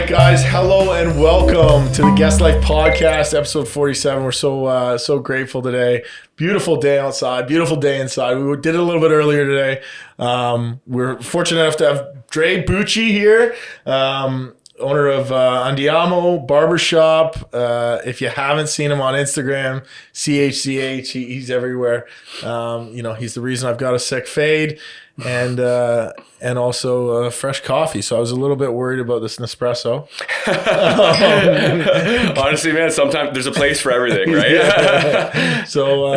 right, guys. Hello and welcome to the Guest Life Podcast, episode 47. We're so grateful today. Beautiful day outside, beautiful day inside. We did it a little bit earlier today. We're fortunate enough to have Dre Bucci here, owner of Andiamo Barbershop. If you haven't seen him on Instagram, CHCH, he's everywhere. He's the reason I've got a sick fade. And also fresh coffee. So I was a little bit worried about this Nespresso. Honestly, man, sometimes there's a place for everything, right? Yeah. So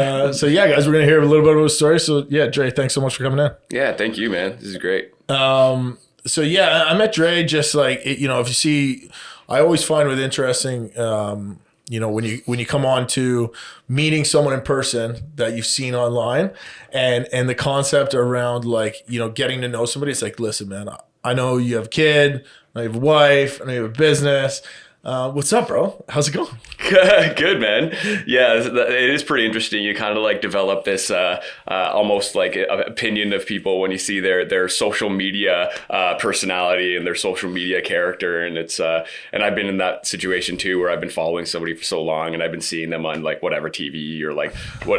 yeah, guys, we're gonna hear a little bit about the story. So yeah, Dre, thanks so much for coming in. Yeah, thank you, man. This is great. So yeah, I met Dre just like if you see, I always find it interesting. When you come on to meeting someone in person that you've seen online and the concept around getting to know somebody, it's like, listen, man, I know you have a kid, I know you have a wife, I know you have a business. What's up, bro? How's it going? Good, man. Yeah, it is pretty interesting. You kind of develop this almost opinion of people when you see their social media personality and their social media character. And it's and I've been in that situation too, where I've been following somebody for so long and I've been seeing them on whatever TV or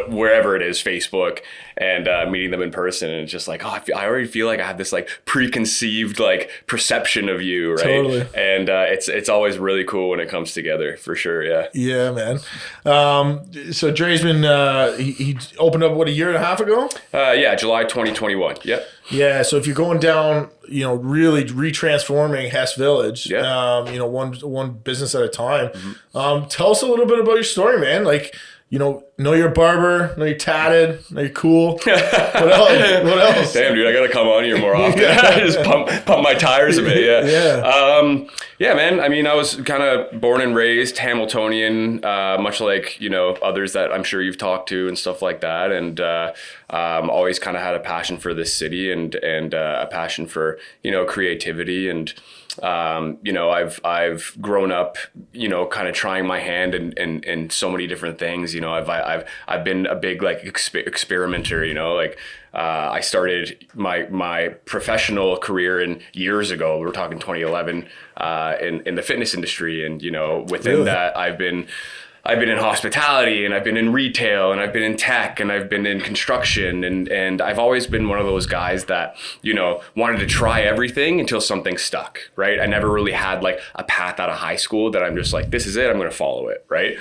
wherever it is, Facebook, and meeting them in person. And it's just I already feel like I have this preconceived perception of you, right? Totally. And it's always really cool when it comes together, for sure. Yeah, man. So Dre's been he opened up a year and a half ago. July 2021. Yep. Yeah, so if you're going down, really retransforming Hess Village, one business at a time. Mm-hmm. Tell us a little bit about your story, man. Know you're a barber, know you're tatted, know you're cool. What else? Damn, dude, I gotta come on here more often. Just pump my tires a bit. Yeah, man. I mean, I was kind of born and raised Hamiltonian, much like others that I'm sure you've talked to and stuff like that, and always kind of had a passion for this city and a passion for creativity and. I've grown up, kind of trying my hand in so many different things. I've been a big experimenter. I started my professional career years ago. We were talking 2011 in the fitness industry, and within that I've been in hospitality, and I've been in retail, and I've been in tech, and I've been in construction, and I've always been one of those guys that, wanted to try everything until something stuck, right? I never really had a path out of high school that I'm just this is it, I'm going to follow it, right?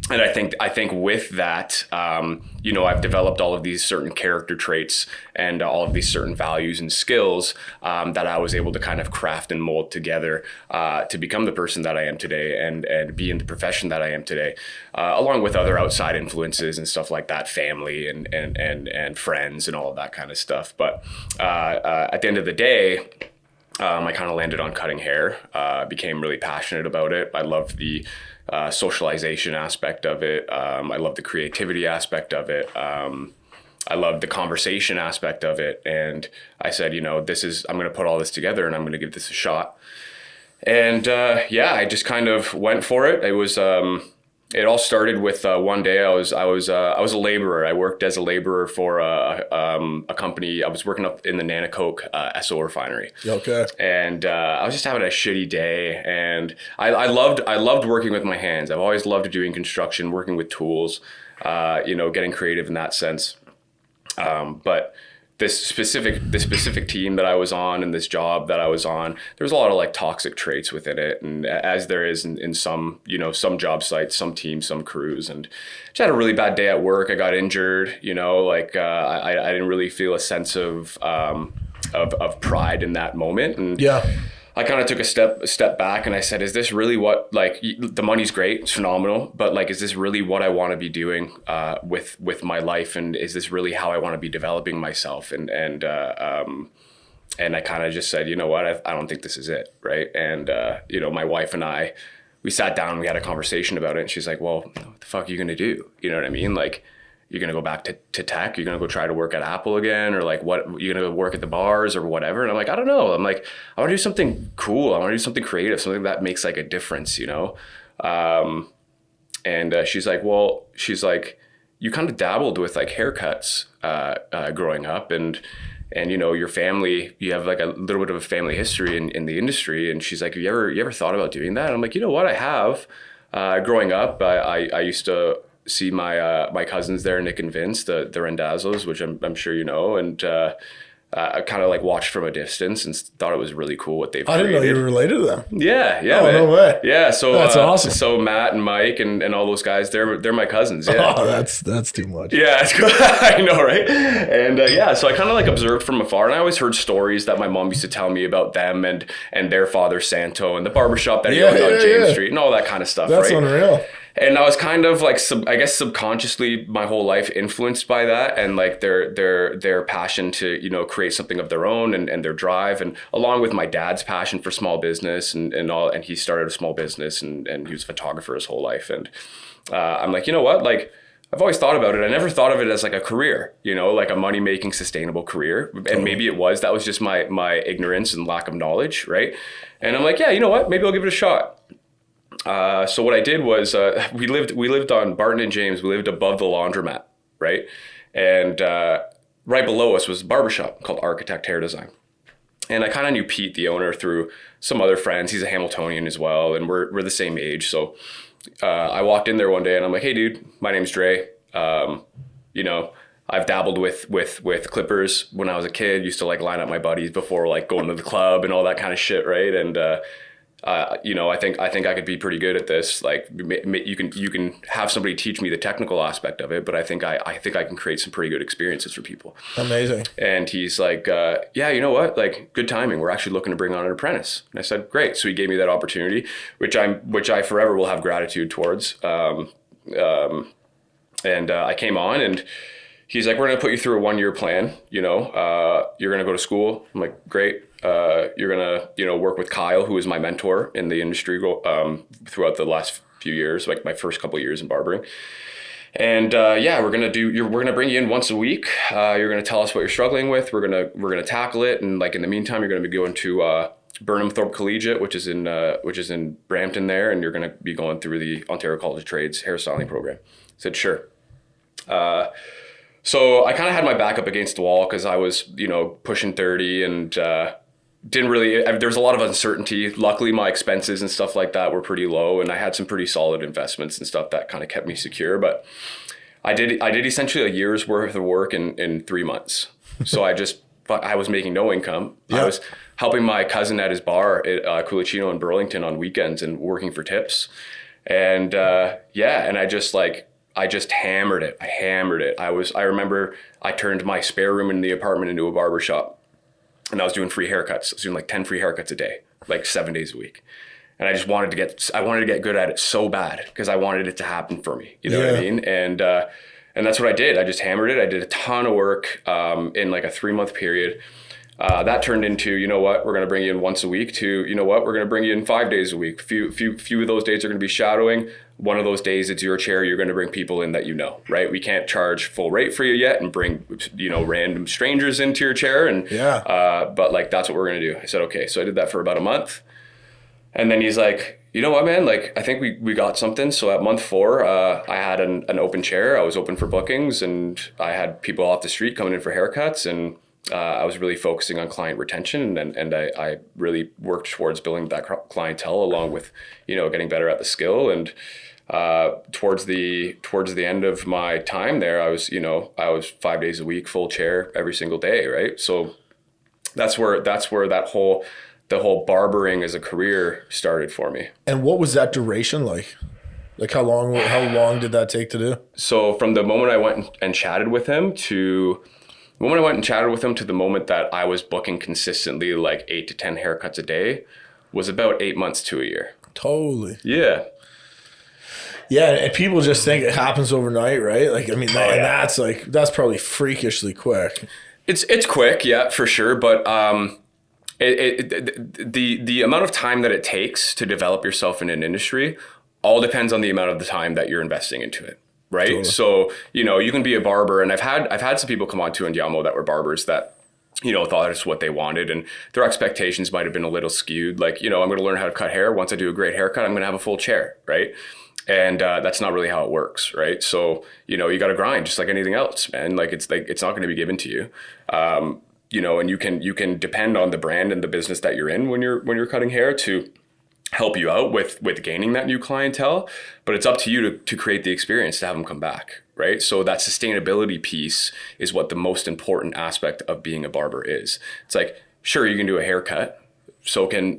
And I think with that, I've developed all of these certain character traits and all of these certain values and skills that I was able to kind of craft and mold together to become the person that I am today and be in the profession that I am today, along with other outside influences and stuff like that, family and friends and all of that kind of stuff. But at the end of the day, I kind of landed on cutting hair, became really passionate about it. I loved the socialization aspect of it. I love the creativity aspect of it. I love the conversation aspect of it. And I said, I'm going to put all this together and I'm going to give this a shot. And I just kind of went for it. It was, it all started with one day I was a laborer. I worked as a laborer for a company. I was working up in the Nanacoke SO refinery. Okay. And I was just having a shitty day, and I loved working with my hands. I've always loved doing construction, working with tools, getting creative in that sense. But this specific team that I was on and this job that I was on, there was a lot of toxic traits within it. And as there is in some, some job sites, some teams, some crews, and just had a really bad day at work. I got injured, I didn't really feel a sense of pride in that moment. And I kind of took a step back and I said, is this really what, the money's great, it's phenomenal, but is this really what I want to be doing with my life? And is this really how I want to be developing myself? And I kind of just said, you know what, I don't think this is it, right? And, my wife and I, we sat down and we had a conversation about it, and she's like, well, what the fuck are you going to do? You know what I mean? You're going to go back to tech? You're going to go try to work at Apple again? Or what, you're going to go work at the bars or whatever? And I'm like, I don't know. I'm I want to do something cool. I want to do something creative, something that makes a difference, And she's like, you kind of dabbled with haircuts growing up. And and you know, your family, you have like a little bit of a family history in the industry. And she's like, have you ever thought about doing that? I'm like, you know what, I have. Growing up, I used to see my cousins there, Nick and Vince, the Rendazzos, which I'm sure you know, and I kind of like watched from a distance and thought it was really cool what they've created. I didn't know you were related to them. Yeah, Oh, man. no way. Yeah, so that's awesome. So Matt and Mike and all those guys, they're my cousins. Yeah. Oh, that's too much. Yeah, it's good. I know, right? And yeah, so I kind of like observed from afar, and I always heard stories that my mom used to tell me about them and their father Santo and the barbershop that he owned on James Street and all that kind of stuff. That's right? Unreal. And I was kind of like, I guess subconsciously my whole life influenced by that, and like their passion to, you know, create something of their own, and their drive, and along with my dad's passion for small business and all, and he started a small business and he was a photographer his whole life. And I'm like, you know what, like I've always thought about it. I never thought of it as like a career, you know, like a money making sustainable career. And maybe it was, that was just my ignorance and lack of knowledge. Right. And I'm like, yeah, you know what, maybe I'll give it a shot. So what I did was we lived on Barton and James. We lived above the laundromat, right? And right below us was a barbershop called Architect Hair Design. And I kind of knew Pete, the owner, through some other friends. He's a Hamiltonian as well, and we're the same age. So I walked in there one day, and I'm like, hey, dude, my name's Dre. You know, I've dabbled with clippers when I was a kid. Used to like line up my buddies before like going to the club and all that kind of shit, right? And you know, I think I could be pretty good at this. Like you can have somebody teach me the technical aspect of it, but I think I can create some pretty good experiences for people. Amazing. And he's like, yeah, you know what? Like, good timing. We're actually looking to bring on an apprentice. And I said, great. So he gave me that opportunity, which I forever will have gratitude towards. And I came on, and he's like, we're going to put you through a 1-year plan. You know, you're going to go to school. I'm like, great. You're going to, you know, work with Kyle, who is my mentor in the industry throughout the last few years, like my first couple of years in barbering. And yeah, we're going to bring you in once a week. You're going to tell us what you're struggling with. We're going to tackle it. And like in the meantime, you're going to be going to Burnham Thorpe Collegiate, which is in Brampton there. And you're going to be going through the Ontario College of Trades hairstyling program. I said, sure. So I kind of had my back up against the wall because I was, you know, pushing 30 and didn't really, there was a lot of uncertainty. Luckily, my expenses and stuff like that were pretty low, and I had some pretty solid investments and stuff that kind of kept me secure. But I did essentially a year's worth of work in 3 months. So I was making no income. Yeah. I was helping my cousin at his bar at Culicino in Burlington on weekends and working for tips. And yeah, and I just hammered it. I hammered it. I remember I turned my spare room in the apartment into a barbershop, and I was doing free haircuts. I was doing like 10 free haircuts a day, like 7 days a week. And I just wanted to get good at it so bad because I wanted it to happen for me. You know what I mean? And that's what I did. I just hammered it. I did a ton of work in like a 3-month period. That turned into, you know what, we're going to bring you in once a week, to, you know what, we're going to bring you in 5 days a week. Few of those days are going to be shadowing. One of those days it's your chair. You're going to bring people in that you know, right? We can't charge full rate for you yet and bring, you know, random strangers into your chair. And but like, that's what we're going to do. I said, okay. So I did that for about a month. And then he's like, you know what, man, like, I think we got something. So at month 4, I had an open chair. I was open for bookings, and I had people off the street coming in for haircuts, and I was really focusing on client retention, and I really worked towards building that clientele along with, you know, getting better at the skill. And towards the end of my time there, I was 5 days a week, full chair every single day, right? So that's where the whole barbering as a career started for me. And what was that duration like? Like how long did that take to do? So from the moment I went and chatted with him to the moment that I was booking consistently like 8 to 10 haircuts a day was about 8 months to a year. Totally. Yeah. Yeah, and people just think it happens overnight, right? Like, I mean, that's probably freakishly quick. It's quick, yeah, for sure. But the amount of time that it takes to develop yourself in an industry all depends on the amount of the time that you're investing into it. Right. Totally. So, you know, you can be a barber, and I've had some people come on to Andiamo that were barbers that, you know, thought it's what they wanted, and their expectations might have been a little skewed. Like, you know, I'm going to learn how to cut hair. Once I do a great haircut, I'm going to have a full chair. Right. And that's not really how it works. Right. So, you know, you got to grind just like anything else, man. Like, it's not going to be given to you. and you can depend on the brand and the business that you're in when you're cutting hair to help you out with gaining that new clientele, but it's up to you to create the experience to have them come back, right? So that sustainability piece is what the most important aspect of being a barber is. It's like, sure, you can do a haircut, so can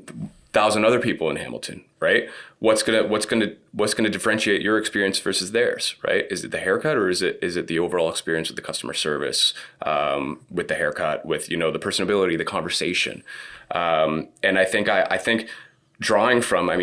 1,000 other people in Hamilton, right? What's gonna differentiate your experience versus theirs, right? Is it the haircut, or is it the overall experience with the customer service, with the haircut, with the personability, the conversation, and I think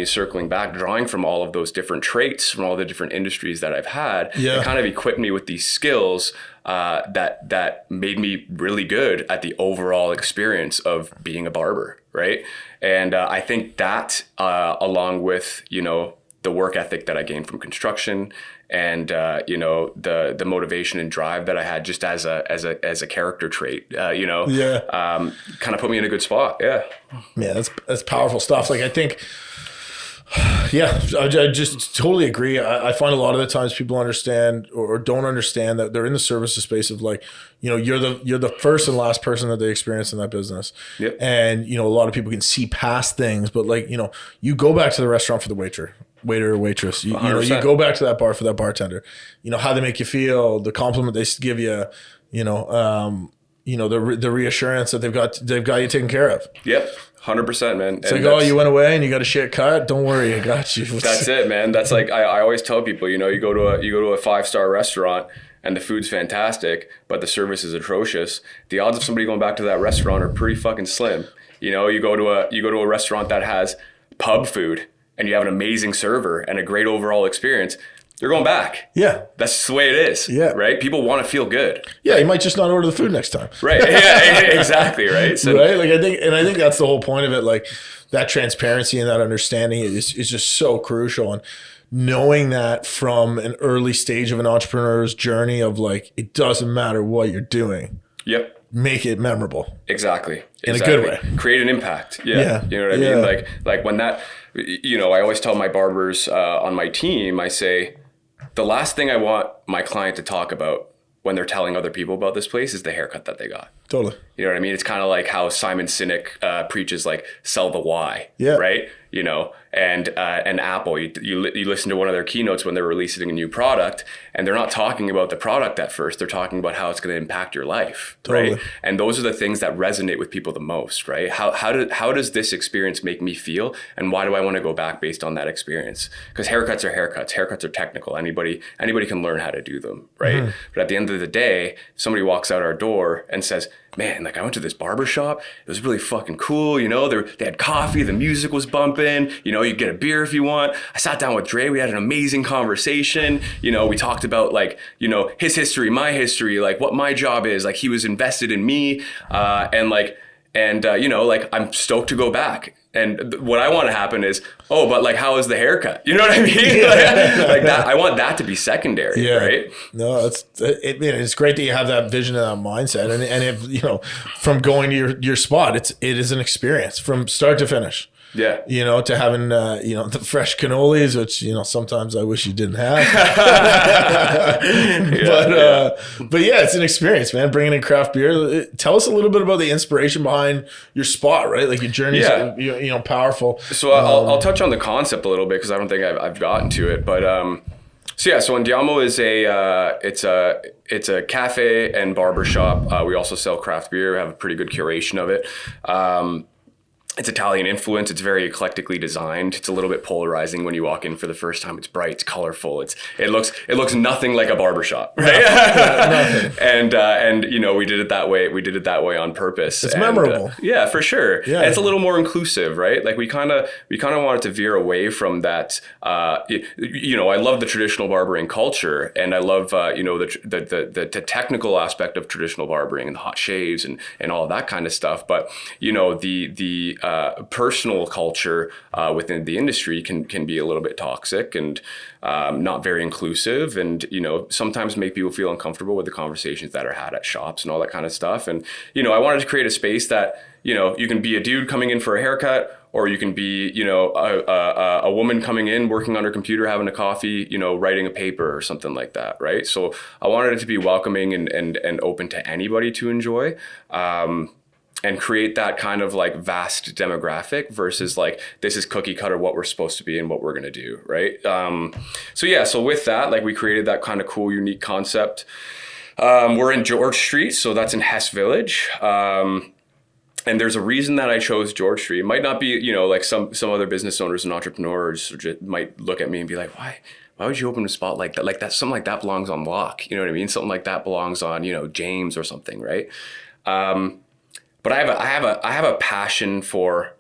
circling back, drawing from all of those different traits from all the different industries that I've had, it kind of equipped me with these skills that made me really good at the overall experience of being a barber, right? And I think that along with the work ethic that I gained from construction, and the motivation and drive that I had just as a character trait, kind of put me in a good spot. Yeah, that's powerful stuff. Like, I think, I just totally agree. I find a lot of the times people understand or don't understand that they're in the services space of, like, you're the first and last person that they experience in that business. Yep. And a lot of people can see past things, but, like, you go back to the restaurant for the waiter or waitress. You go back to that bar for that bartender. How they make you feel, the compliment they give you. The reassurance that they've got you taken care of. Yep. 100%, man. It's like, you went away and you got a shit cut. Don't worry, I got you. That's it, man. That's like, I always tell people, you go to a 5-star restaurant and the food's fantastic, but the service is atrocious. The odds of somebody going back to that restaurant are pretty fucking slim. You go to a restaurant that has pub food and you have an amazing server and a great overall experience, they're going back. Yeah. That's just the way it is. Yeah. Right? People want to feel good. Yeah, you might just not order the food next time. Right. Yeah, exactly. Right. So, right? Like, I think that's the whole point of it. Like, that transparency and that understanding is just so crucial. And knowing that from an early stage of an entrepreneur's journey of, like, it doesn't matter what you're doing. Yep. Make it memorable. Exactly. In a good way. Create an impact. Yeah. You know what I mean? Like when that, I always tell my barbers on my team, I say, the last thing I want my client to talk about when they're telling other people about this place is the haircut that they got. Totally. You know what I mean? It's kind of like how Simon Sinek preaches, like, sell the why. Yeah. Right. And Apple, you listen to one of their keynotes when they're releasing a new product, and they're not talking about the product at first. They're talking about how it's going to impact your life. Totally. Right. And those are the things that resonate with people the most. Right. How does this experience make me feel? And why do I want to go back based on that experience? Because haircuts are haircuts. Haircuts are technical. Anybody can learn how to do them. Right. Mm-hmm. But at the end of the day, if somebody walks out our door and says, man, like, I went to this barbershop, it was really fucking cool. They had coffee, the music was bumping, you get a beer if you want. I sat down with Dre, we had an amazing conversation. We talked about, like, his history, my history, like, what my job is. Like, he was invested in me, I'm stoked to go back. And what I want to happen is, but, like, how is the haircut? You know what I mean? like that. I want that to be secondary, right? No, it's great that you have that vision and that mindset. And if, from going to your spot, it is an experience from start to finish. Yeah. To having, the fresh cannolis, which, sometimes I wish you didn't have. But yeah, it's an experience, man. Bringing in craft beer. Tell us a little bit about the inspiration behind your spot, right? Like, your journey's, powerful. So I'll touch on the concept a little bit, because I don't think I've gotten to it. But so Andiamo is it's a cafe and barbershop. We also sell craft beer. We have a pretty good curation of it. It's Italian influence. It's very eclectically designed. It's a little bit polarizing when you walk in for the first time. It's bright, it's colorful. It looks nothing like a barbershop, right? And we did it that way. We did it that way on purpose. It's memorable. Yeah, for sure. Yeah. And it's a little more inclusive, right? Like, we kind of wanted to veer away from that. I love the traditional barbering culture, and I love the technical aspect of traditional barbering and the hot shaves and all of that kind of stuff. But the personal culture within the industry can be a little bit toxic and not very inclusive, and sometimes make people feel uncomfortable with the conversations that are had at shops and all that kind of stuff. And I wanted to create a space that you can be a dude coming in for a haircut, or you can be a woman coming in, working on her computer, having a coffee, writing a paper or something like that, right? So I wanted it to be welcoming and open to anybody to enjoy. and create that kind of like vast demographic versus like, this is cookie cutter what we're supposed to be and what we're going to do. Right. So with that, like we created that kind of cool, unique concept. We're in George Street. So that's in Hess Village. And there's a reason that I chose George Street. It might not be, like some other business owners and entrepreneurs might look at me and be like, why would you open a spot like that? Like that, something like that belongs on Locke. You know what I mean? Something like that belongs on, James or something. Right. But I have a passion for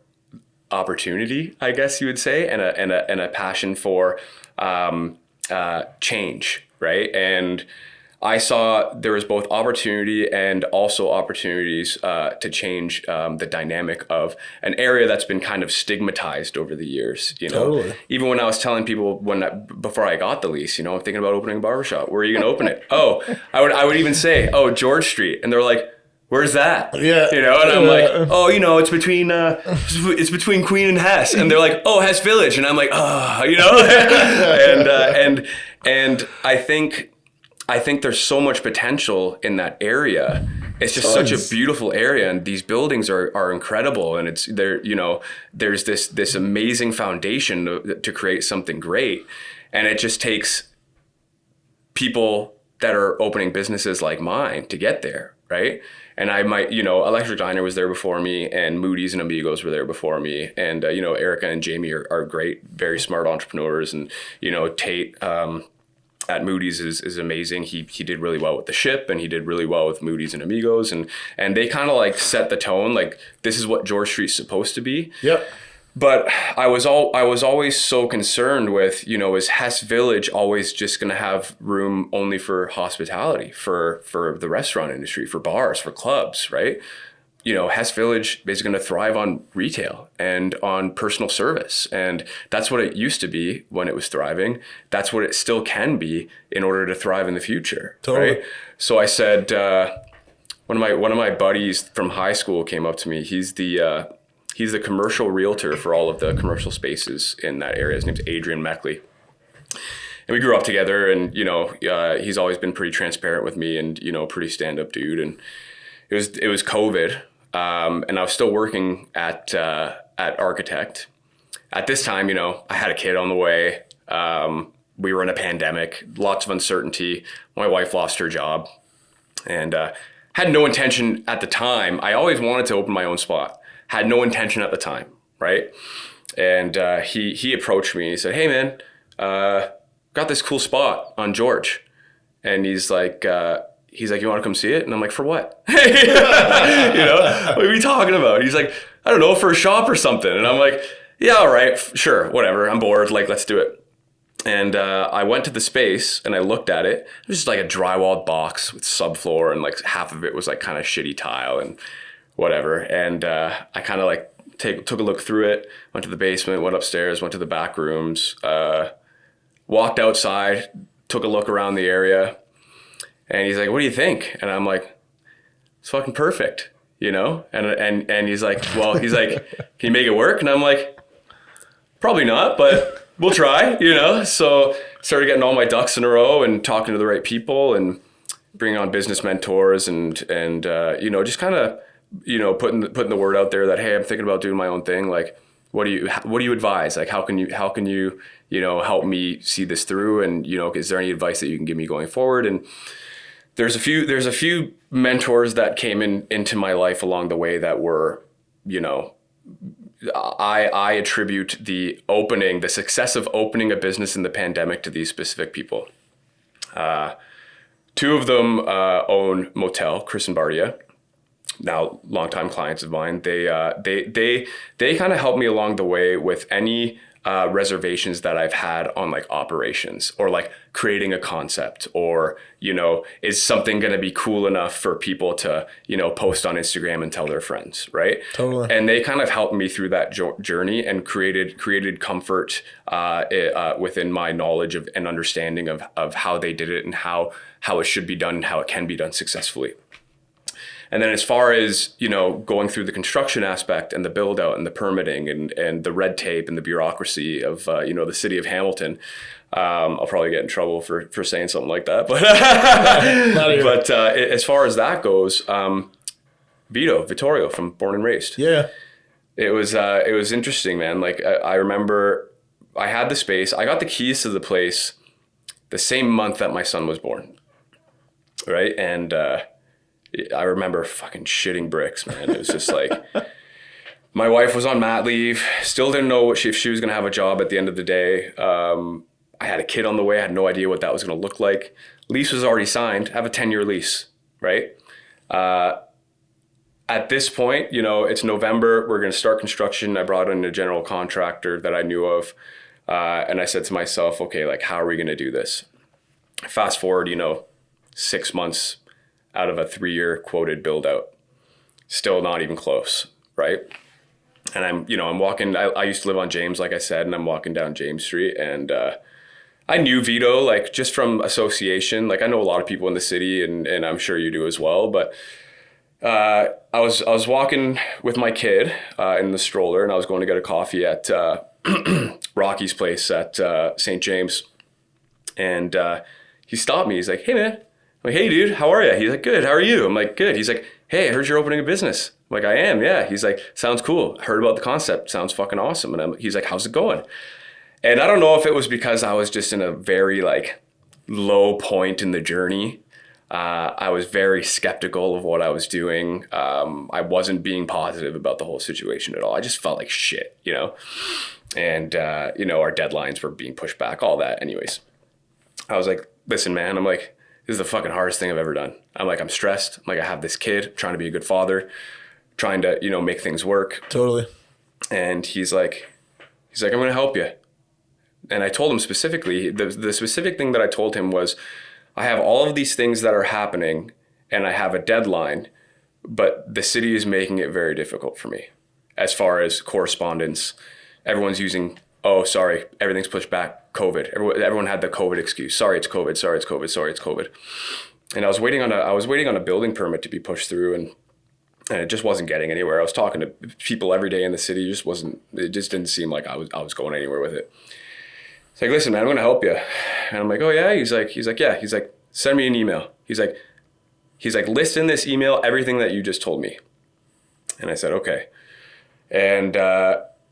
opportunity, I guess you would say, and a passion for, change. Right. And I saw there was both opportunity and also opportunities to change the dynamic of an area that's been kind of stigmatized over the years. Totally. Even when I was telling people before I got the lease, I'm thinking about opening a barbershop. Where are you going to open it? Oh, I would even say, George Street, and they're like, where's that? Yeah. And I'm like, it's between Queen and Hess, and they're like, oh, Hess Village, and I'm like, and I think there's so much potential in that area. It's just such a beautiful area, and these buildings are incredible. And there's this amazing foundation to create something great. And it just takes people that are opening businesses like mine to get there. Right. And I might, Electric Diner was there before me, and Moody's and Amigos were there before me. And, Erica and Jamie are great, very smart entrepreneurs. And, Tate, at Moody's is amazing. He did really well with the ship, and he did really well with Moody's and Amigos, and they kind of like set the tone, like this is what George Street's supposed to be. Yep. But I was always so concerned with, is Hess Village always just going to have room only for hospitality, for the restaurant industry, for bars, for clubs, right? Hess Village is going to thrive on retail and on personal service. And that's what it used to be when it was thriving. That's what it still can be in order to thrive in the future. Totally. Right? So I said, one of my buddies from high school came up to me. He's the commercial realtor for all of the commercial spaces in that area. His name's Adrian Meckley. And we grew up together, and, he's always been pretty transparent with me, and, pretty stand-up dude. And it was COVID. And I was still working at Architect. At this time, I had a kid on the way. We were in a pandemic, lots of uncertainty. My wife lost her job, and had no intention at the time. I always wanted to open my own spot. Had no intention at the time, right? And he approached me. He said, "Hey, man, got this cool spot on George," and he's like, "You want to come see it?" And I'm like, "For what?" What are we talking about? He's like, "I don't know, for a shop or something." And I'm like, "Yeah, all right, sure, whatever. I'm bored. Like, let's do it." And I went to the space and I looked at it. It was just like a drywalled box with subfloor, and like half of it was like kind of shitty tile and whatever. And I kind of like took a look through it, went to the basement, went upstairs, went to the back rooms, walked outside, took a look around the area. And he's like, "What do you think?" And I'm like, "It's fucking perfect," And he's like, "Well," he's like, "Can you make it work?" And I'm like, "Probably not, but we'll try," So started getting all my ducks in a row and talking to the right people and bringing on business mentors and just kind of, putting the word out there that, hey, I'm thinking about doing my own thing. Like, what do you advise? Like, how can you help me see this through? And, is there any advice that you can give me going forward? And there's a few mentors that came into my life along the way that were, I attribute the success of opening a business in the pandemic to these specific people. Two of them own Motel, Chris and Bardia, now longtime clients of mine. They kind of helped me along the way with any reservations that I've had on like operations or like creating a concept, or, is something going to be cool enough for people to, post on Instagram and tell their friends. Right. Totally. And they kind of helped me through that journey and created comfort within my knowledge of and understanding of how they did it and how it should be done and how it can be done successfully. And then as far as, going through the construction aspect and the build out and the permitting and the red tape and the bureaucracy of, the city of Hamilton, I'll probably get in trouble for saying something like that. But, as far as that goes, Vittorio from Born and Raised. Yeah. It was interesting, man. Like I remember I had the space. I got the keys to the place the same month that my son was born. Right. And I remember fucking shitting bricks, man. It was just like, my wife was on mat leave, still didn't know if she was going to have a job at the end of the day. I had a kid on the way. I had no idea what that was going to look like. Lease was already signed. I have a 10-year lease, right? At this point, you know, it's November. We're going to start construction. I brought in a general contractor that I knew of. And I said to myself, okay, like, how are we going to do this? Fast forward, you know, 6 months out of a 3-year quoted build out. Still not even close, right? And I'm walking, I used to live on James, like I said, and I'm walking down James Street, and I knew Vito, like, just from association. Like, I know a lot of people in the city, and I'm sure you do as well, but I was walking with my kid in the stroller, and I was going to get a coffee at Rocky's place at St. James. And he stopped me. He's like, hey, man. I'm like, hey, dude, how are you? He's like, good. How are you? I'm like, good. He's like, hey, I heard you're opening a business. I'm like, I am, yeah. He's like, sounds cool. Heard about the concept. Sounds fucking awesome. And he's like, how's it going? And I don't know if it was because I was just in a very, like, low point in the journey. I was very skeptical of what I was doing. I wasn't being positive about the whole situation at all. I just felt like shit, you know? And, you know, our deadlines were being pushed back, all that. Anyways, I was like, listen, man, I'm like, this is the fucking hardest thing I've ever done. I'm like, I'm stressed. I'm like, I have this kid, I'm trying to be a good father, trying to, you know, make things work. Totally. And he's like, I'm going to help you. And I told him specifically, the specific thing that I told him was, I have all of these things that are happening and I have a deadline, but the city is making it very difficult for me as far as correspondence. Everyone's using, oh, sorry, everything's pushed back. COVID. Everyone had the COVID excuse. Sorry, it's COVID. Sorry, it's COVID. Sorry, it's COVID. And I was waiting on a building permit to be pushed through, and it just wasn't getting anywhere. I was talking to people every day in the city. It just didn't seem like I was going anywhere with it. It's like, listen, man, I'm going to help you. And I'm like, oh yeah. He's like, yeah. He's like, send me an email. He's like, list in this email everything that you just told me. And I said, okay. And,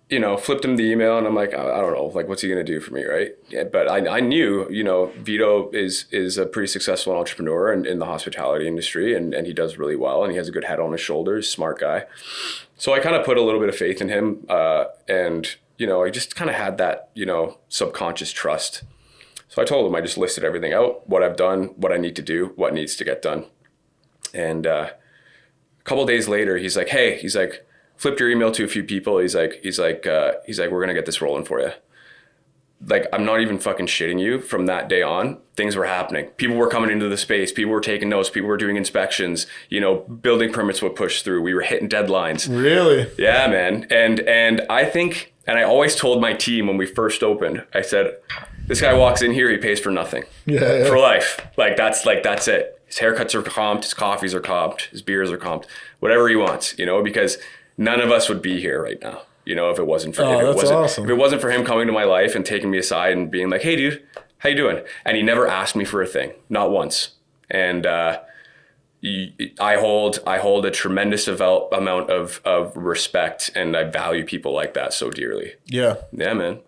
you know, flipped him the email, and I'm like, I don't know, like, what's he going to do for me, right? Yeah, but I knew, you know, Vito is a pretty successful entrepreneur in the hospitality industry, and he does really well, and he has a good head on his shoulders, smart guy. So I kind of put a little bit of faith in him, and, you know, I just kind of had that, you know, subconscious trust. So I told him, I just listed everything out, what I've done, what I need to do, what needs to get done. And a couple of days later, he's like, hey, he's like, flipped your email to a few people. He's like, we're going to get this rolling for you. Like, I'm not even fucking shitting you. From that day on, things were happening. People were coming into the space. People were taking notes. People were doing inspections. You know, building permits would push through. We were hitting deadlines. Really? Yeah, man. And I think, and I always told my team when we first opened, I said, this guy walks in here, he pays for nothing. Yeah. For life. That's it. His haircuts are comped. His coffees are comped. His beers are comped. Whatever he wants, you know, because none of us would be here right now, you know, if it wasn't for him. Awesome. If it wasn't for him coming to my life and taking me aside and being like, hey, dude, how you doing? And he never asked me for a thing, not once. And I hold a tremendous amount of respect, and I value people like that so dearly. Yeah. Yeah, man.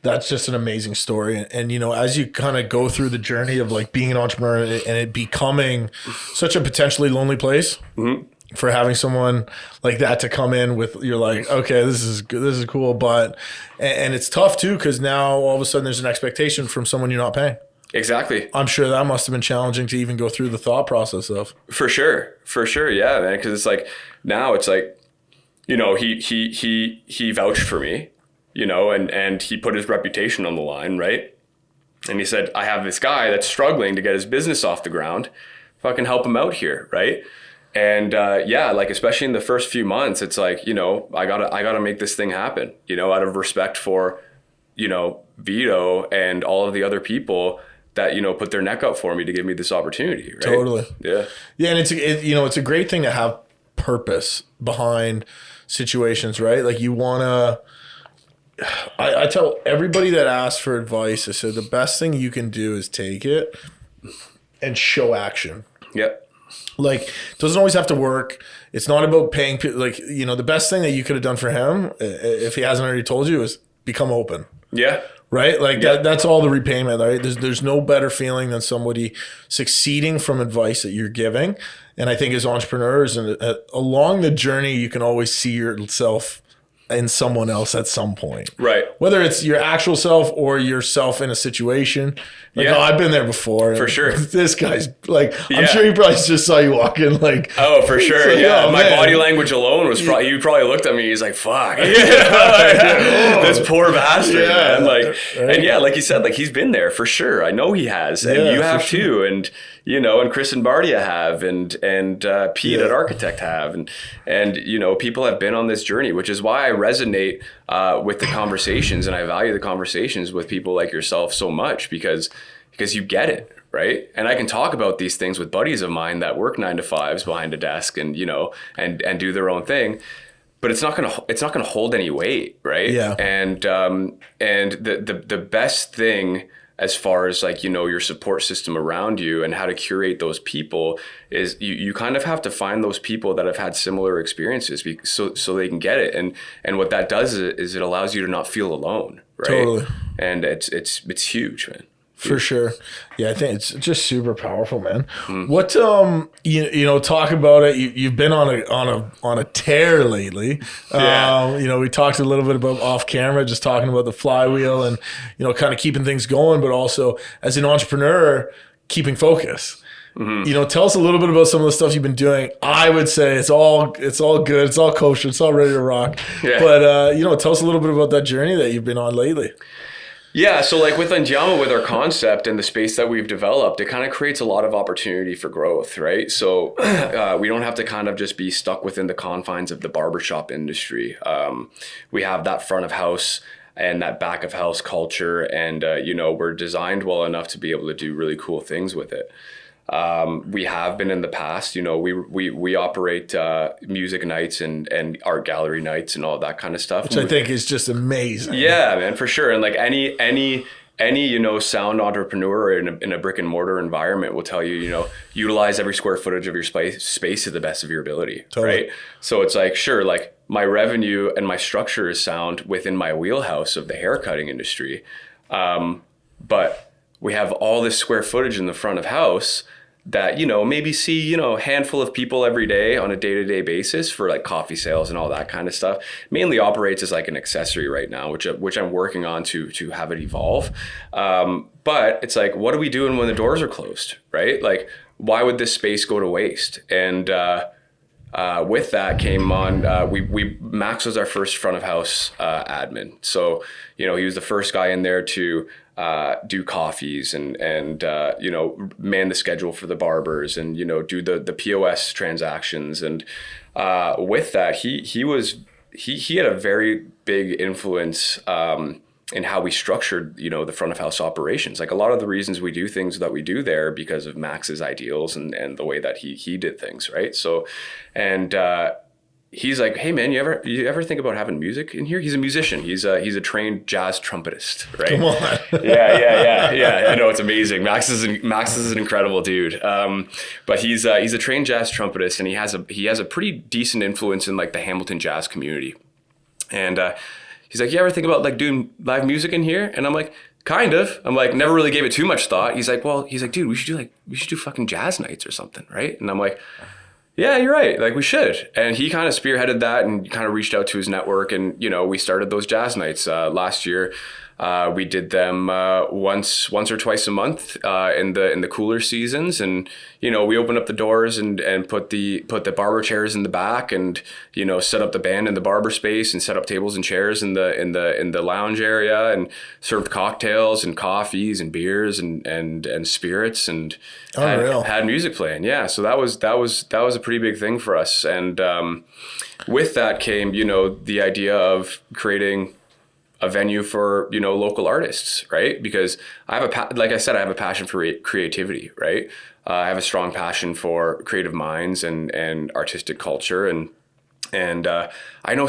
That's just an amazing story. And, you know, as you kind of go through the journey of like being an entrepreneur and it becoming such a potentially lonely place, mm-hmm. for having someone like that to come in with, you're like, okay, this is good, this is cool, but and it's tough too, because now all of a sudden there's an expectation from someone you're not paying. Exactly. I'm sure that must have been challenging to even go through the thought process of. For sure, yeah, man. Because it's like now it's like, you know, he vouched for me, you know, and he put his reputation on the line, right? And he said, I have this guy that's struggling to get his business off the ground. Fucking help him out here, right? And yeah, like especially in the first few months, it's like, you know, I gotta make this thing happen, you know, out of respect for, you know, Vito and all of the other people that, you know, put their neck out for me to give me this opportunity, right? Totally. Yeah. Yeah, and you know, it's a great thing to have purpose behind situations, right? Like you wanna. I tell everybody that asks for advice, I said the best thing you can do is take it and show action. Yep. Like, it doesn't always have to work. It's not about paying like, you know, the best thing that you could have done for him, if he hasn't already told you, is become open. Yeah. Right? Like that's all the repayment, right? There's no better feeling than somebody succeeding from advice that you're giving. And I think as entrepreneurs and along the journey, you can always see yourself in someone else at some point. Right. Whether it's your actual self or yourself in a situation. Like, oh, I've been there before. For sure. This guy's like, I'm sure he probably just saw you walk in like. Oh, for sure. Like, yeah. oh, My man. body language alone was probably, you probably looked at me. He's like, fuck. This poor bastard, man. Like, and yeah, like you said, like he's been there for sure. I know he has. And you have too. And, you know, and Chris and Bardia have, and Pete at Architect have, and, you know, people have been on this journey, which is why I resonate with the conversations, and I value the conversations with people like yourself so much, because you get it, right? And I can talk about these things with buddies of mine that work 9 to 5s behind a desk and, you know, and do their own thing, but it's not gonna hold any weight, right? Yeah. And the best thing, as far as like, you know, your support system around you and how to curate those people, is you kind of have to find those people that have had similar experiences so they can get it. And what that does is it allows you to not feel alone, right? Totally. And it's huge, man. For sure. Yeah, I think it's just super powerful, man. What you know, talk about it. You've been on a tear lately. You know, we talked a little bit about off camera, just talking about the flywheel and, you know, kind of keeping things going, but also as an entrepreneur, keeping focus. You know, tell us a little bit about some of the stuff you've been doing. I would say it's all good, it's all kosher, it's all ready to rock. Yeah. But you know, tell us a little bit about that journey that you've been on lately. Yeah, so like with Andiamo, with our concept and the space that we've developed, it kind of creates a lot of opportunity for growth, right? So we don't have to kind of just be stuck within the confines of the barbershop industry. We have that front of house and that back of house culture, and you know, we're designed well enough to be able to do really cool things with it. We have been in the past, you know, we operate music nights and art gallery nights and all that kind of stuff. Which I think is just amazing. Yeah, man, for sure. And like any you know, sound entrepreneur in a brick and mortar environment will tell you, you know, utilize every square footage of your space to the best of your ability. Totally. Right? So it's like, sure, like my revenue and my structure is sound within my wheelhouse of the haircutting industry. But we have all this square footage in the front of house that, you know, maybe see, you know, a handful of people every day on a day-to-day basis for like coffee sales and all that kind of stuff. Mainly operates as like an accessory right now, which I'm working on to have it evolve. But it's like, what are we doing when the doors are closed, right? Like, why would this space go to waste? And with that came on, Max was our first front of house admin. So, you know, he was the first guy in there to do coffees and you know, man the schedule for the barbers and, you know, do the POS transactions. And with that, he had a very big influence in how we structured, you know, the front of house operations. Like a lot of the reasons we do things that we do there because of Max's ideals and the way that he did things, right? So, and he's like, hey man, you ever think about having music in here? He's a musician. He's a trained jazz trumpetist, right? Come on. Yeah. I know, it's amazing. Max is an incredible dude. But he's a trained jazz trumpetist, and he has a pretty decent influence in like the Hamilton jazz community. And he's like, you ever think about like doing live music in here? And I'm like, kind of. I'm like, never really gave it too much thought. He's like, dude, we should do fucking jazz nights or something, right? And I'm like, yeah, you're right. Like we should. And he kind of spearheaded that and kind of reached out to his network. And, you know, we started those jazz nights last year. We did them once or twice a month in the cooler seasons, and you know, we opened up the doors and put the barber chairs in the back, and you know, set up the band in the barber space, and set up tables and chairs in the lounge area, and served cocktails and coffees and beers and spirits, and had music playing. Yeah, so that was a pretty big thing for us, and with that came, you know, the idea of creating a venue for, you know, local artists, right? Because I have like I said, I have a passion for creativity, right? I have a strong passion for creative minds and artistic culture, and I know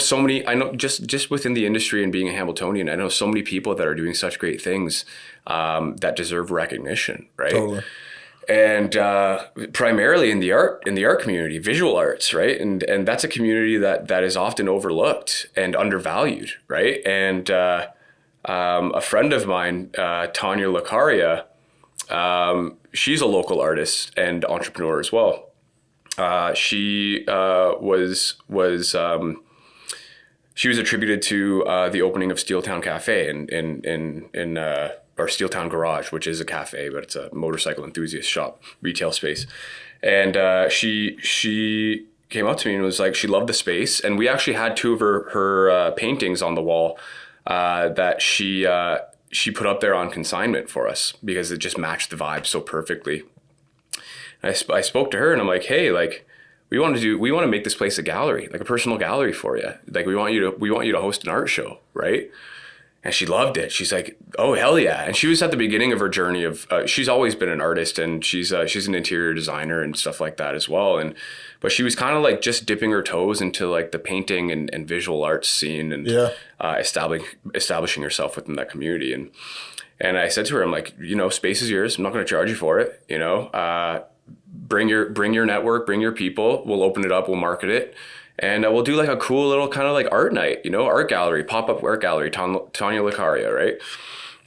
just within the industry and being a Hamiltonian, I know so many people that are doing such great things that deserve recognition, right? Totally. and primarily in the art community, visual arts, right? And that's a community that is often overlooked and undervalued, right? And a friend of mine, Tanya Lucaria, she's a local artist and entrepreneur as well. She was attributed to the opening of Steeltown Cafe in or Steeltown Garage, which is a cafe, but it's a motorcycle enthusiast shop, retail space. And she came up to me and was like, she loved the space. And we actually had two of her paintings on the wall that she put up there on consignment for us because it just matched the vibe so perfectly. And I spoke to her and I'm like, hey, like, we want to make this place a gallery, like a personal gallery for you. Like we want you to host an art show, right? And she loved it. She's like, oh, hell yeah. And she was at the beginning of her journey of, she's always been an artist and she's an interior designer and stuff like that as well. But she was kind of like just dipping her toes into like the painting and visual arts scene and establishing herself within that community. And I said to her, I'm like, space is yours. I'm not going to charge you for it. Bring your network, bring your people. We'll open it up. We'll market it. And we'll do like a cool little kind of like art night, art gallery, pop-up art gallery, Tanya Lucaria, right?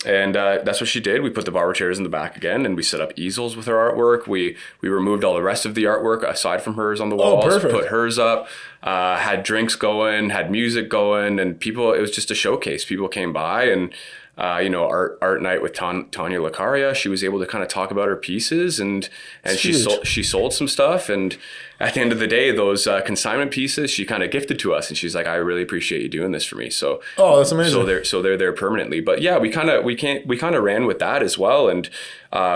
And that's what she did. We put the barber chairs in the back again and we set up easels with her artwork. We removed all the rest of the artwork aside from hers on the walls, put hers up, had drinks going, had music going, and it was just a showcase. People came by and art night with Tanya Lucaria. She was able to kind of talk about her pieces and she sold some stuff. And at the end of the day, those consignment pieces she kind of gifted to us. And she's like, I really appreciate you doing this for me. So that's amazing. So they're there permanently. But yeah, we kind of ran with that as well. And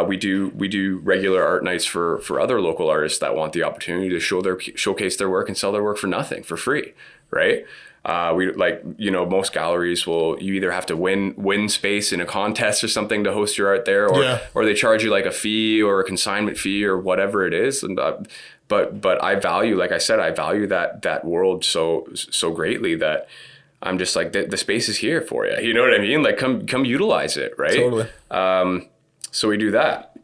we do regular art nights for other local artists that want the opportunity to showcase their work and sell their work for nothing, for free, right? Most galleries you either have to win space in a contest or something to host your art there, or they charge you like a fee or a consignment fee or whatever it is. And but I value, like I said, that world so greatly that I'm just like, the space is here for you. You know what I mean? Like come utilize it, right? Totally. So we do that.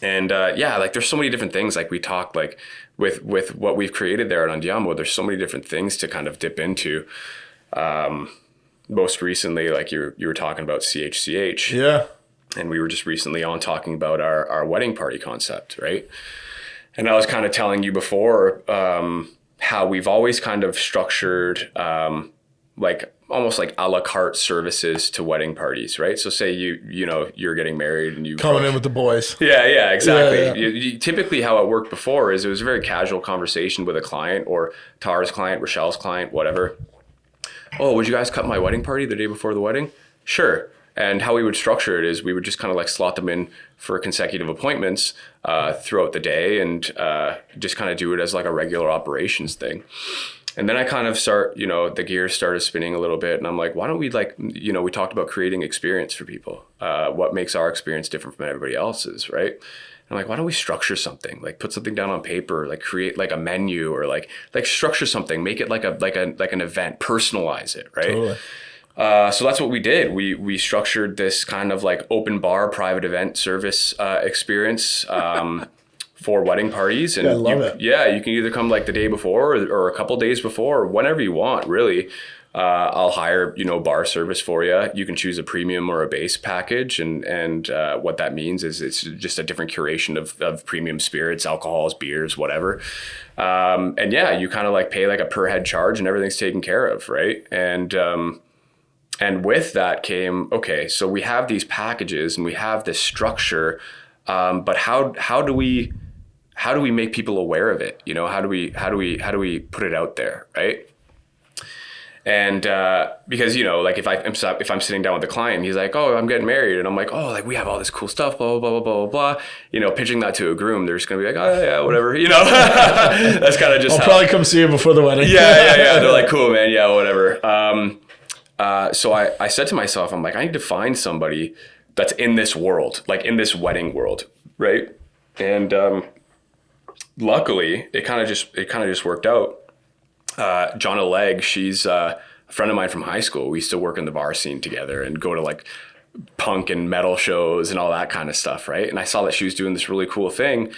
And like there's so many different things. Like we talk like with what we've created there at Andiamo, there's so many different things to kind of dip into. Most recently, like you were talking about CHCH. Yeah. And we were just recently on talking about our wedding party concept, right? And I was kind of telling you before how we've always kind of structured like almost like a la carte services to wedding parties, right? So say you're getting married and you coming in with the boys. Yeah, exactly. Yeah. You, typically how it worked before is it was a very casual conversation with a client or Tara's client, Rochelle's client, whatever. Oh, would you guys cut my wedding party the day before the wedding? Sure. And how we would structure it is we would just kind of like slot them in for consecutive appointments throughout the day and just kind of do it as like a regular operations thing. And then I kind of the gears started spinning a little bit and I'm like, why don't we we talked about creating experience for people. What makes our experience different from everybody else's, right? And I'm like, why don't we structure something, like put something down on paper, like create like a menu or like structure something, make it like an event, personalize it, right? Totally. So that's what we did. We structured this kind of like open bar, private event service experience for wedding parties. And I love it. Yeah, you can either come like the day before or a couple days before or whenever you want, really. I'll hire, bar service for you. You can choose a premium or a base package. And what that means is it's just a different curation of premium spirits, alcohols, beers, whatever. And yeah, you kind of like pay like a per head charge and everything's taken care of, right? And with that came, okay, so we have these packages and we have this structure, but how do we make people aware of it? How do we put it out there, right? And because like if I'm sitting down with a client, he's like, oh, I'm getting married, and I'm like, oh, like we have all this cool stuff, blah blah blah blah blah blah. Pitching that to a groom, they're just gonna be like, oh yeah, whatever, That's kind of just. I'll probably come see you before the wedding. Yeah. They're like, cool, man. Yeah, whatever. So I said to myself, I'm like, I need to find somebody that's in this world, like in this wedding world, right? And luckily, it kind of just worked out. Jonna Legg, she's a friend of mine from high school. We used to work in the bar scene together and go to like punk and metal shows and all that kind of stuff, right? And I saw that she was doing this really cool thing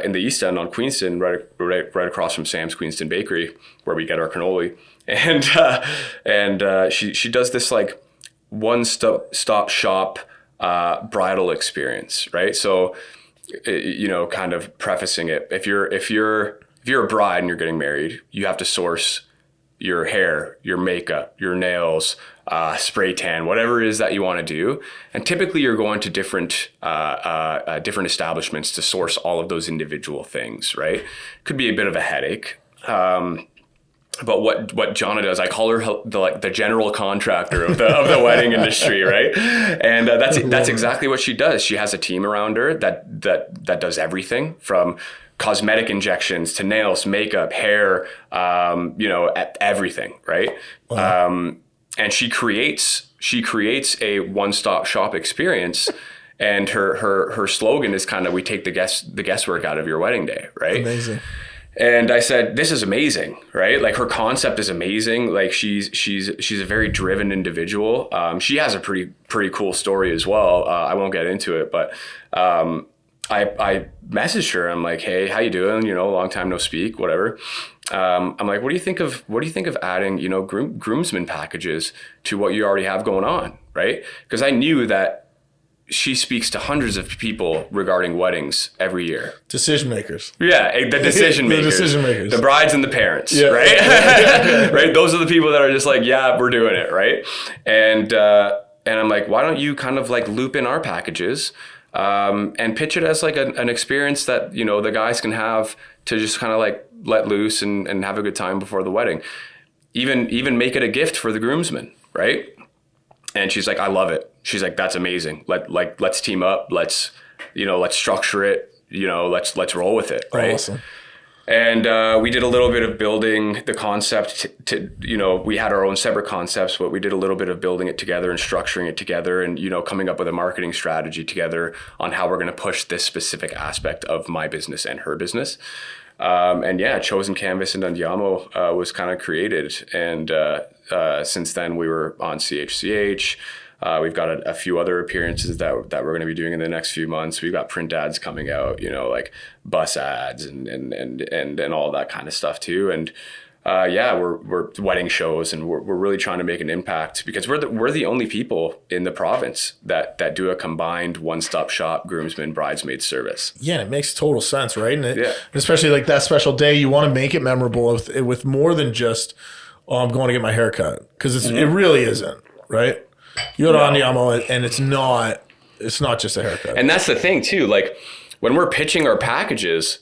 in the East End on Queenston, right across from Sam's Queenston Bakery, where we get our cannoli. And she does this like one-stop shop bridal experience, right? So, you know, kind of prefacing it, if you're a bride and you're getting married, you have to source your hair, your makeup, your nails, spray tan, whatever it is that you want to do. And typically you're going to different establishments to source all of those individual things, right? Could be a bit of a headache. But what Jonna does, I call her the general contractor of the wedding industry, right? And that's exactly what she does. She has a team around her that does everything from cosmetic injections to nails, makeup, hair, everything, right? Wow. And she creates a one-stop shop experience. And her slogan is kind of, we take the guesswork out of your wedding day, right? Amazing. And I said, this is amazing, right? Like her concept is amazing. Like she's a very driven individual. She has a pretty cool story as well. I won't get into it, but I messaged her. I'm like, hey, how you doing? You know, long time no speak, whatever. I'm like, what do you think of adding, you know, groomsmen packages to what you already have going on, right? Because I knew that she speaks to hundreds of people regarding weddings every year. Decision makers. Yeah, the decision makers. The decision makers. The brides and the parents, yeah. Right? Right? Those are the people that are just like, yeah, we're doing it, right? And I'm like, why don't you kind of like loop in our packages and pitch it as like an experience that, you know, the guys can have to just kind of like let loose and have a good time before the wedding. Even make it a gift for the groomsmen, right? And she's like, I love it. She's like, that's amazing. Let's team up. Let's structure it. You know, let's roll with it. Right. Awesome. And we did a little bit of building the concept to, you know, we had our own separate concepts, but we did a little bit of building it together and structuring it together and, you know, coming up with a marketing strategy together on how we're going to push this specific aspect of my business and her business. And yeah, Chosen Canvas and Andiamo was kind of created. And since then we were on CHCH. We've got a few other appearances that we're going to be doing in the next few months. We've got print ads coming out, you know, like bus ads and all that kind of stuff too. And we're wedding shows, and we're really trying to make an impact because we're the only people in the province that do a combined one-stop shop groomsmen bridesmaid service. Yeah, it makes total sense, right? And especially like that special day, you want to make it memorable with more than just, oh, I'm going to get my hair cut, because it really isn't, right? You go to Andiamo and it's not just a haircut. And that's the thing too. Like when we're pitching our packages,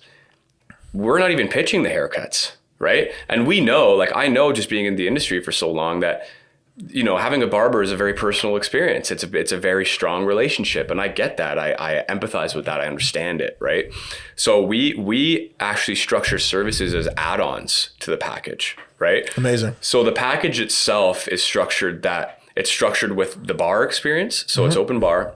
we're not even pitching the haircuts, right? And we know, like I know just being in the industry for so long that, you know, having a barber is a very personal experience. It's a very strong relationship. And I get that. I empathize with that. I understand it, right? So we actually structure services as add-ons to the package, right? Amazing. So the package itself is structured that it's structured with the bar experience. So it's open bar.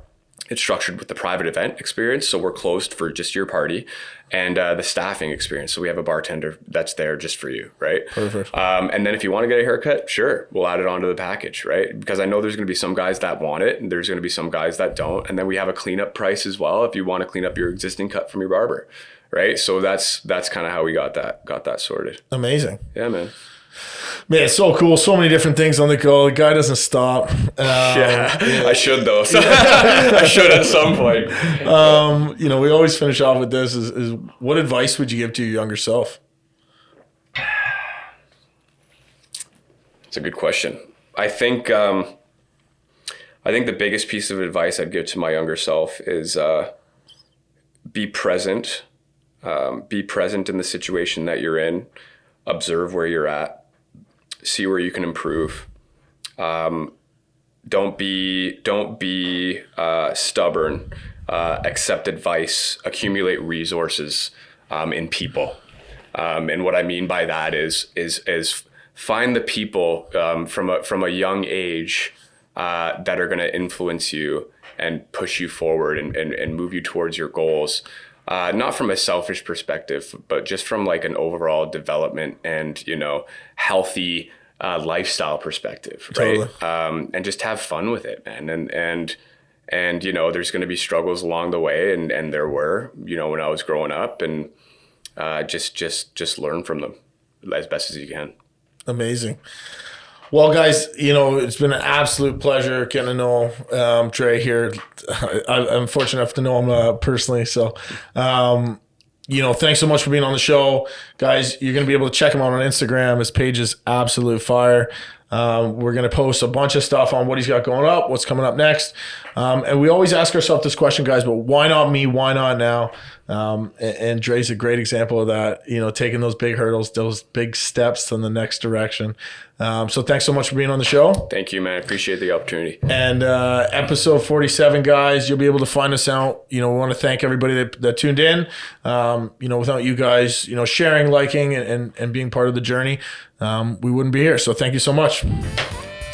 It's structured with the private event experience. So we're closed for just your party, and the staffing experience. So we have a bartender that's there just for you, right? Perfect. And then if you want to get a haircut, sure, we'll add it onto the package, right? Because I know there's going to be some guys that want it, and there's going to be some guys that don't. And then we have a cleanup price as well if you want to clean up your existing cut from your barber, right? So that's kind of how we got that sorted. Amazing. Yeah, man. Man, it's so cool. So many different things on the go. The guy doesn't stop. I should though. I should at some point. You know, we always finish off with this is what advice would you give to your younger self? It's a good question. I think the biggest piece of advice I'd give to my younger self is be present. Be present in the situation that you're in. Observe where you're at. See where you can improve. Don't be stubborn. Accept advice. Accumulate resources in people. And what I mean by that is find the people from a young age that are going to influence you and push you forward and move you towards your goals. Not from a selfish perspective, but just from like an overall development and, you know, healthy lifestyle perspective, right? Totally. And just have fun with it, man. And you know, there's going to be struggles along the way, and there were, you know, when I was growing up, and just learn from them as best as you can. Amazing. Well, guys, you know, it's been an absolute pleasure getting to know Dre here. I'm fortunate enough to know him personally. So, you know, thanks so much for being on the show. Guys, you're going to be able to check him out on Instagram. His page is absolute fire. We're going to post a bunch of stuff on what he's got going up, what's coming up next. And we always ask ourselves this question, guys, but why not me? Why not now? And Dre's a great example of that, you know, taking those big hurdles, those big steps in the next direction. So thanks so much for being on the show. Thank you, man. I appreciate the opportunity. And episode 47, guys, you'll be able to find us out. You know, we want to thank everybody that tuned in. You know, without you guys, you know, sharing, liking, and being part of the journey, we wouldn't be here. So thank you so much.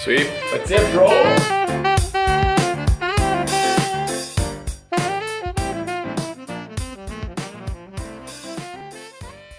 Sweet. That's it, bro.